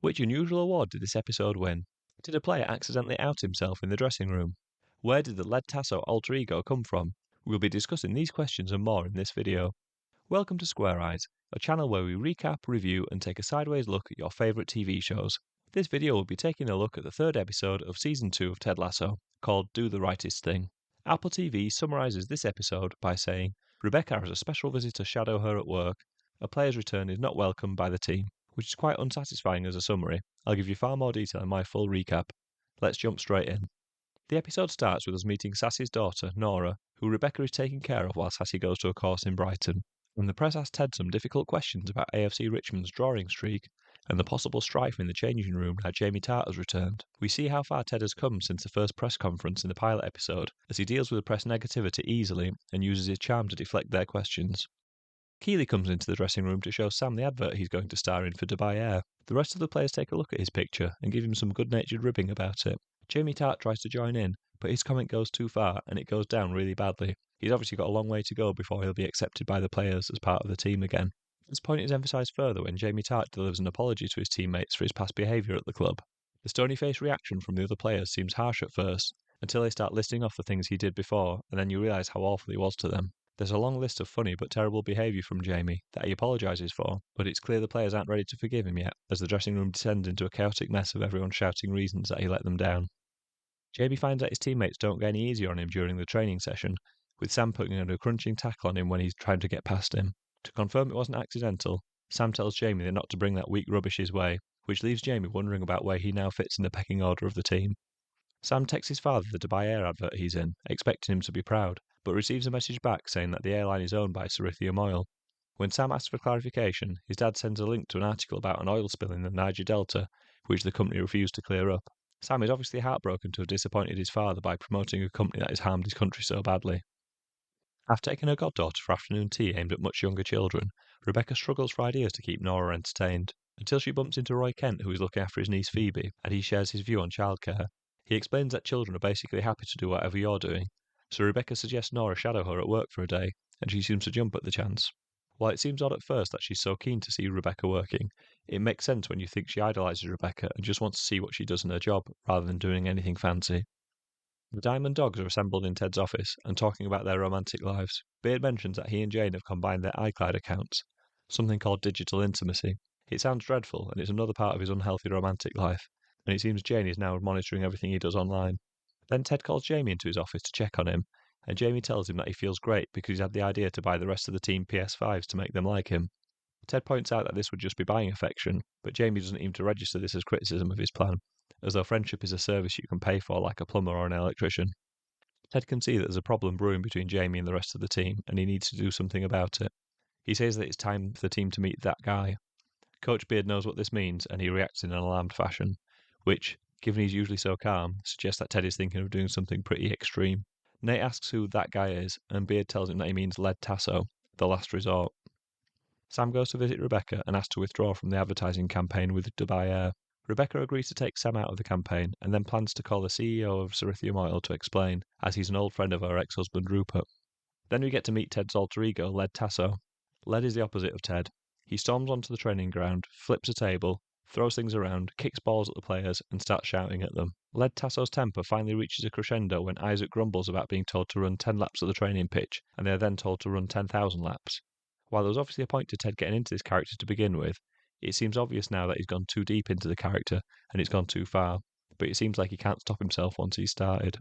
Which unusual award did this episode win? Did a player accidentally out himself in the dressing room? Where did the Led Tasso alter ego come from? We'll be discussing these questions and more in this video. Welcome to Square Eyes, a channel where we recap, review and take a sideways look at your favourite TV shows. This video will be taking a look at the third episode of Season 2 of Ted Lasso, called Do the Rightest Thing. Apple TV summarises this episode by saying, Rebecca has a special visitor shadow her at work. A player's return is not welcomed by the team, which is quite unsatisfying as a summary. I'll give you far more detail in my full recap. Let's jump straight in. The episode starts with us meeting Sassy's daughter, Nora, who Rebecca is taking care of while Sassy goes to a course in Brighton. When the press asks Ted some difficult questions about AFC Richmond's drawing streak and the possible strife in the changing room now Jamie Tartt has returned, we see how far Ted has come since the first press conference in the pilot episode, as he deals with the press negativity easily and uses his charm to deflect their questions. Keeley comes into the dressing room to show Sam the advert he's going to star in for Dubai Air. The rest of the players take a look at his picture and give him some good-natured ribbing about it. Jamie Tartt tries to join in, but his comment goes too far and it goes down really badly. He's obviously got a long way to go before he'll be accepted by the players as part of the team again. This point is emphasised further when Jamie Tartt delivers an apology to his teammates for his past behaviour at the club. The stony-faced reaction from the other players seems harsh at first, until they start listing off the things he did before, and then you realise how awful he was to them. There's a long list of funny but terrible behaviour from Jamie that he apologises for, but it's clear the players aren't ready to forgive him yet, as the dressing room descends into a chaotic mess of everyone shouting reasons that he let them down. Jamie finds that his teammates don't get any easier on him during the training session, with Sam putting a crunching tackle on him when he's trying to get past him. To confirm it wasn't accidental, Sam tells Jamie not to bring that weak rubbish his way, which leaves Jamie wondering about where he now fits in the pecking order of the team. Sam texts his father the Dubai Air advert he's in, expecting him to be proud, but receives a message back saying that the airline is owned by Cerithium Oil. When Sam asks for clarification, his dad sends a link to an article about an oil spill in the Niger Delta, which the company refused to clear up. Sam is obviously heartbroken to have disappointed his father by promoting a company that has harmed his country so badly. After taking her goddaughter for afternoon tea aimed at much younger children, Rebecca struggles for ideas to keep Nora entertained, until she bumps into Roy Kent, who is looking after his niece Phoebe, and he shares his view on childcare. He explains that children are basically happy to do whatever you're doing, so Rebecca suggests Nora shadow her at work for a day, and she seems to jump at the chance. While it seems odd at first that she's so keen to see Rebecca working, it makes sense when you think she idolises Rebecca and just wants to see what she does in her job, rather than doing anything fancy. The Diamond Dogs are assembled in Ted's office and talking about their romantic lives. Beard mentions that he and Jane have combined their iCloud accounts, something called digital intimacy. It sounds dreadful, and it's another part of his unhealthy romantic life, and it seems Jane is now monitoring everything he does online. Then Ted calls Jamie into his office to check on him, and Jamie tells him that he feels great because he's had the idea to buy the rest of the team PS5s to make them like him. Ted points out that this would just be buying affection, but Jamie doesn't seem to register this as criticism of his plan, as though friendship is a service you can pay for like a plumber or an electrician. Ted can see that there's a problem brewing between Jamie and the rest of the team, and he needs to do something about it. He says that it's time for the team to meet that guy. Coach Beard knows what this means, and he reacts in an alarmed fashion, which, given he's usually so calm, suggests that Ted is thinking of doing something pretty extreme. Nate asks who that guy is, and Beard tells him that he means Led Tasso, the last resort. Sam goes to visit Rebecca and asks to withdraw from the advertising campaign with Dubai Air. Rebecca agrees to take Sam out of the campaign and then plans to call the CEO of Cerithium Oil to explain, as he's an old friend of her ex-husband Rupert. Then we get to meet Ted's alter ego, Led Tasso. Led is the opposite of Ted. He storms onto the training ground, flips a table, throws things around, kicks balls at the players, and starts shouting at them. Led Tasso's temper finally reaches a crescendo when Isaac grumbles about being told to run 10 laps at the training pitch, and they are then told to run 10,000 laps. While there was obviously a point to Ted getting into this character to begin with, it seems obvious now that he's gone too deep into the character, and it's gone too far, but it seems like he can't stop himself once he's started.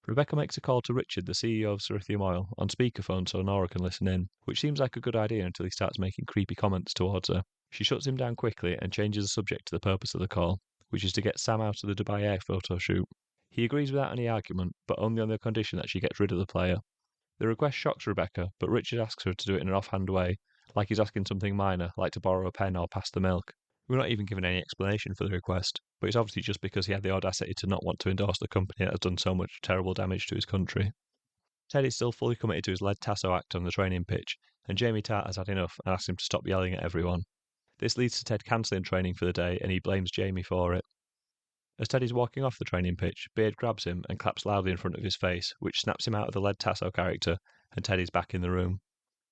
Rebecca makes a call to Richard, the CEO of Cerithium Oil, on speakerphone so Nora can listen in, which seems like a good idea until he starts making creepy comments towards her. She shuts him down quickly and changes the subject to the purpose of the call, which is to get Sam out of the Dubai Air photo shoot. He agrees without any argument, but only on the condition that she gets rid of the player. The request shocks Rebecca, but Richard asks her to do it in an offhand way, like he's asking something minor, like to borrow a pen or pass the milk. We're not even given any explanation for the request, but it's obviously just because he had the audacity to not want to endorse the company that has done so much terrible damage to his country. Ted is still fully committed to his Led Tasso act on the training pitch, and Jamie Tartt has had enough and asks him to stop yelling at everyone. This leads to Ted cancelling training for the day, and he blames Jamie for it. As Ted is walking off the training pitch, Beard grabs him and claps loudly in front of his face, which snaps him out of the Led Tasso character, and Ted is back in the room.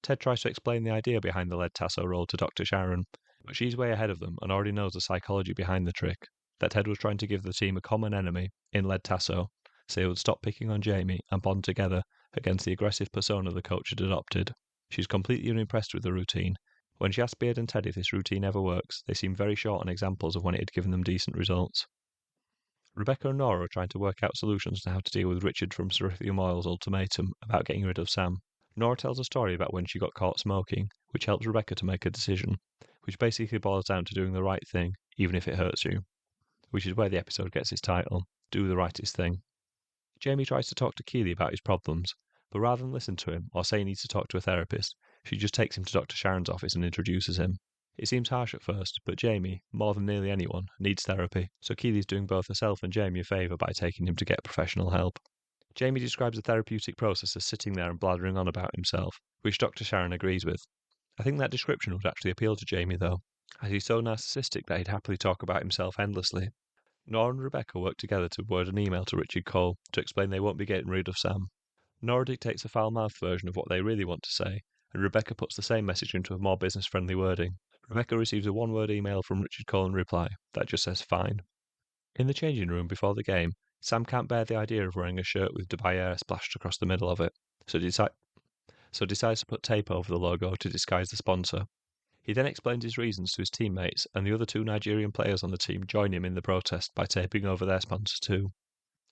Ted tries to explain the idea behind the Led Tasso role to Dr. Sharon, but she's way ahead of them and already knows the psychology behind the trick, that Ted was trying to give the team a common enemy in Led Tasso, so they would stop picking on Jamie and bond together against the aggressive persona the coach had adopted. She's completely unimpressed with the routine. When she asks Beard and Ted if this routine ever works, they seem very short on examples of when it had given them decent results. Rebecca and Nora are trying to work out solutions to how to deal with Richard from Cerithium Oil's ultimatum about getting rid of Sam. Nora tells a story about when she got caught smoking, which helps Rebecca to make a decision, which basically boils down to doing the right thing, even if it hurts you, which is where the episode gets its title, Do the Rightest Thing. Jamie tries to talk to Keeley about his problems, but rather than listen to him or say he needs to talk to a therapist, she just takes him to Dr. Sharon's office and introduces him. It seems harsh at first, but Jamie, more than nearly anyone, needs therapy, so Keeley's doing both herself and Jamie a favour by taking him to get professional help. Jamie describes the therapeutic process as sitting there and blathering on about himself, which Dr. Sharon agrees with. I think that description would actually appeal to Jamie, though, as he's so narcissistic that he'd happily talk about himself endlessly. Nora and Rebecca work together to word an email to Richard Cole to explain they won't be getting rid of Sam. Nora dictates a foul-mouthed version of what they really want to say, and Rebecca puts the same message into a more business-friendly wording. Rebecca receives a one-word email from Richard Cole in reply that just says fine. In the changing room before the game, Sam can't bear the idea of wearing a shirt with Dubai splashed across the middle of it, so decides to put tape over the logo to disguise the sponsor. He then explains his reasons to his teammates, and the other two Nigerian players on the team join him in the protest by taping over their sponsor too.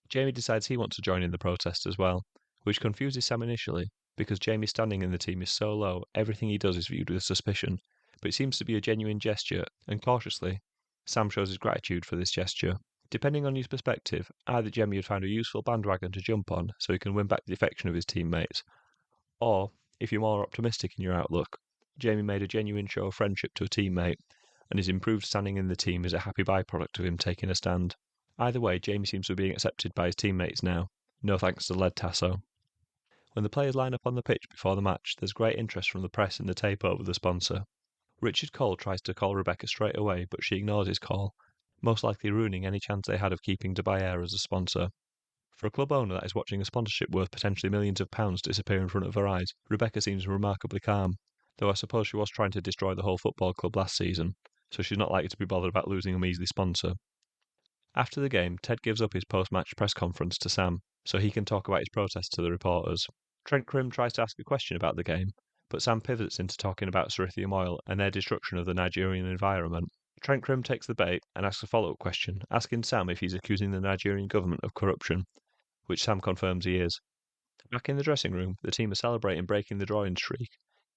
Jamie decides he wants to join in the protest as well, which confuses Sam initially, because Jamie's standing in the team is so low, everything he does is viewed with suspicion, but it seems to be a genuine gesture, and cautiously, Sam shows his gratitude for this gesture. Depending on his perspective, either Jamie had found a useful bandwagon to jump on so he can win back the affection of his teammates, or, if you're more optimistic in your outlook, Jamie made a genuine show of friendship to a teammate, and his improved standing in the team is a happy byproduct of him taking a stand. Either way, Jamie seems to be being accepted by his teammates now, no thanks to Led Tasso. When the players line up on the pitch before the match, there's great interest from the press in the tape over the sponsor. Richard Cole tries to call Rebecca straight away, but she ignores his call, most likely ruining any chance they had of keeping Dubai Air as a sponsor. For a club owner that is watching a sponsorship worth potentially millions of pounds disappear in front of her eyes, Rebecca seems remarkably calm, though I suppose she was trying to destroy the whole football club last season, so she's not likely to be bothered about losing a measly sponsor. After the game, Ted gives up his post-match press conference to Sam, so he can talk about his protest to the reporters. Trent Crimm tries to ask a question about the game, but Sam pivots into talking about Cerithium Oil and their destruction of the Nigerian environment. Trent Crimm takes the bait and asks a follow-up question, asking Sam if he's accusing the Nigerian government of corruption, which Sam confirms he is. Back in the dressing room, the team are celebrating breaking the drawing streak,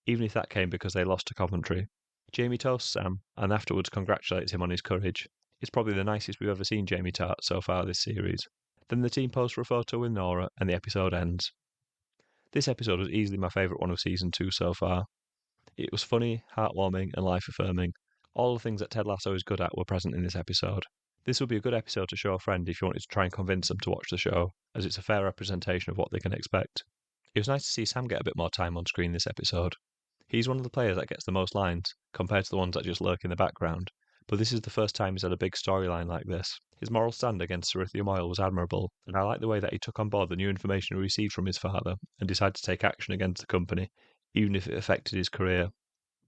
even if that came because they lost to Coventry. Jamie toasts Sam, and afterwards congratulates him on his courage. It's probably the nicest we've ever seen Jamie Tart so far this series. Then the team pose for a photo with Nora, and the episode ends. This episode was easily my favourite one of Season 2 so far. It was funny, heartwarming, and life-affirming. All the things that Ted Lasso is good at were present in this episode. This would be a good episode to show a friend if you wanted to try and convince them to watch the show, as it's a fair representation of what they can expect. It was nice to see Sam get a bit more time on screen this episode. He's one of the players that gets the most lines, compared to the ones that just lurk in the background, but this is the first time he's had a big storyline like this. His moral stand against Cerithium Oil was admirable, and I like the way that he took on board the new information he received from his father and decided to take action against the company, even if it affected his career.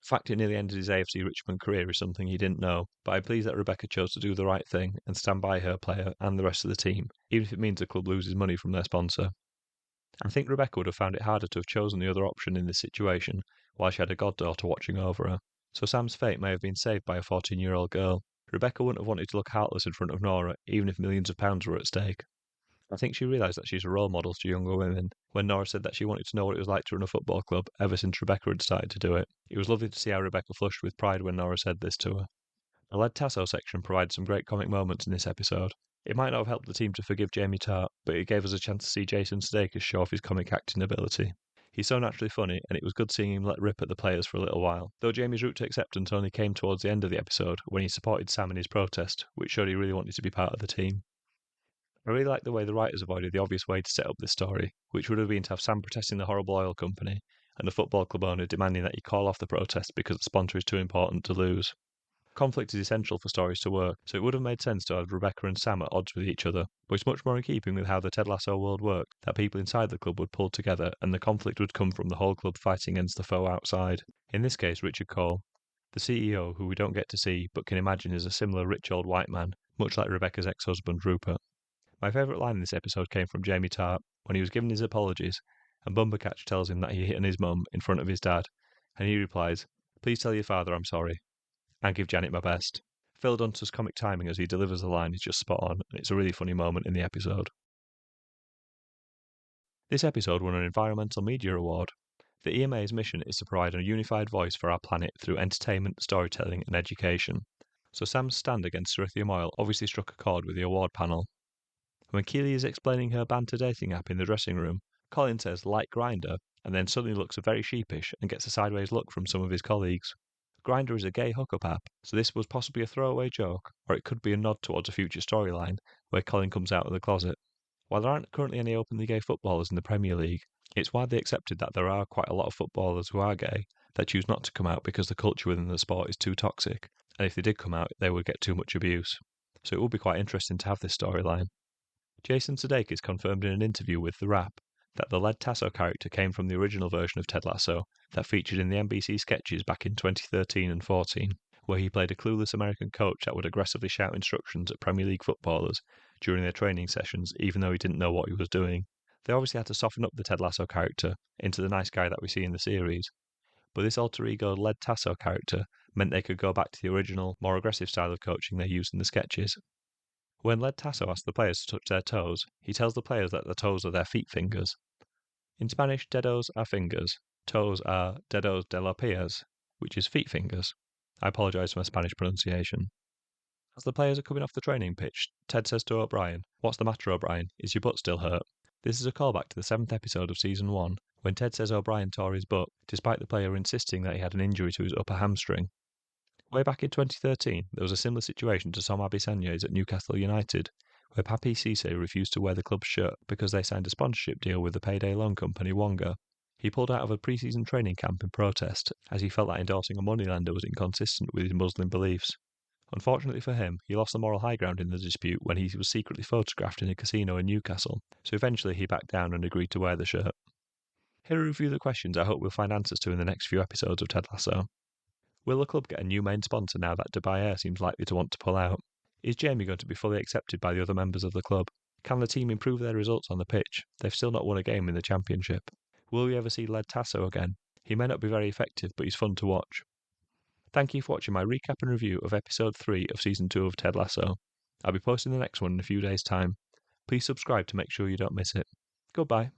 The fact it nearly ended his AFC Richmond career is something he didn't know, but I'm pleased that Rebecca chose to do the right thing and stand by her player and the rest of the team, even if it means the club loses money from their sponsor. I think Rebecca would have found it harder to have chosen the other option in this situation, while she had a goddaughter watching over her, so Sam's fate may have been saved by a 14-year-old girl. Rebecca wouldn't have wanted to look heartless in front of Nora, even if millions of pounds were at stake. I think she realised that she's a role model to younger women when Nora said that she wanted to know what it was like to run a football club ever since Rebecca had started to do it. It was lovely to see how Rebecca flushed with pride when Nora said this to her. The Led Tasso section provided some great comic moments in this episode. It might not have helped the team to forgive Jamie Tart, but it gave us a chance to see Jason Sudeikis show off his comic acting ability. He's so naturally funny, and it was good seeing him let rip at the players for a little while, though Jamie's route to acceptance only came towards the end of the episode when he supported Sam in his protest, which showed he really wanted to be part of the team. I really like the way the writers avoided the obvious way to set up this story, which would have been to have Sam protesting the horrible oil company, and the football club owner demanding that he call off the protest because the sponsor is too important to lose. Conflict is essential for stories to work, so it would have made sense to have Rebecca and Sam at odds with each other, but it's much more in keeping with how the Ted Lasso world worked, that people inside the club would pull together and the conflict would come from the whole club fighting against the foe outside, in this case Richard Cole. the CEO who we don't get to see but can imagine is a similar rich old white man, much like Rebecca's ex-husband Rupert. My favourite line in this episode came from Jamie Tart when he was giving his apologies, and Bumbercatch tells him that he hit on his mum in front of his dad, and he replies, "Please tell your father I'm sorry, and give Janet my best." Phil Dunster's comic timing as he delivers the line is just spot on, and it's a really funny moment in the episode. This episode won an Environmental Media Award. The EMA's mission is to provide a unified voice for our planet through entertainment, storytelling, and education. So Sam's stand against lithium oil obviously struck a chord with the award panel. When Keely is explaining her banter dating app in the dressing room, Colin says like Grindr, and then suddenly looks very sheepish and gets a sideways look from some of his colleagues. Grindr is a gay hookup app, so this was possibly a throwaway joke, or it could be a nod towards a future storyline where Colin comes out of the closet. While there aren't currently any openly gay footballers in the Premier League, it's widely accepted that there are quite a lot of footballers who are gay that choose not to come out because the culture within the sport is too toxic, and if they did come out, they would get too much abuse. So it would be quite interesting to have this storyline. Jason Sudeikis confirmed in an interview with The Wrap that the Led Tasso character came from the original version of Ted Lasso that featured in the NBC sketches back in 2013 and 14, where he played a clueless American coach that would aggressively shout instructions at Premier League footballers during their training sessions, even though he didn't know what he was doing. They obviously had to soften up the Ted Lasso character into the nice guy that we see in the series, but this alter ego Led Tasso character meant they could go back to the original, more aggressive style of coaching they used in the sketches. When Led Tasso asks the players to touch their toes, he tells the players that the toes are their feet fingers. In Spanish, dedos are fingers, toes are dedos de los pies, which is feet fingers. I apologise for my Spanish pronunciation. As the players are coming off the training pitch, Ted says to O'Brien, "What's the matter, O'Brien? Is your butt still hurt?" This is a callback to the 7th episode of Season 1, when Ted says O'Brien tore his butt, despite the player insisting that he had an injury to his upper hamstring. Way back in 2013, there was a similar situation to Sam Abisanye's at Newcastle United, where Papi Cisse refused to wear the club's shirt because they signed a sponsorship deal with the payday loan company Wonga. He pulled out of a pre-season training camp in protest, as he felt that endorsing a moneylender was inconsistent with his Muslim beliefs. Unfortunately for him, he lost the moral high ground in the dispute when he was secretly photographed in a casino in Newcastle, so eventually he backed down and agreed to wear the shirt. Here are a few of the questions I hope we'll find answers to in the next few episodes of Ted Lasso. Will the club get a new main sponsor now that Dubai Air seems likely to want to pull out? Is Jamie going to be fully accepted by the other members of the club? Can the team improve their results on the pitch? They've still not won a game in the Championship. Will we ever see Led Tasso again? He may not be very effective, but he's fun to watch. Thank you for watching my recap and review of Episode 3 of Season 2 of Ted Lasso. I'll be posting the next one in a few days' time. Please subscribe to make sure you don't miss it. Goodbye.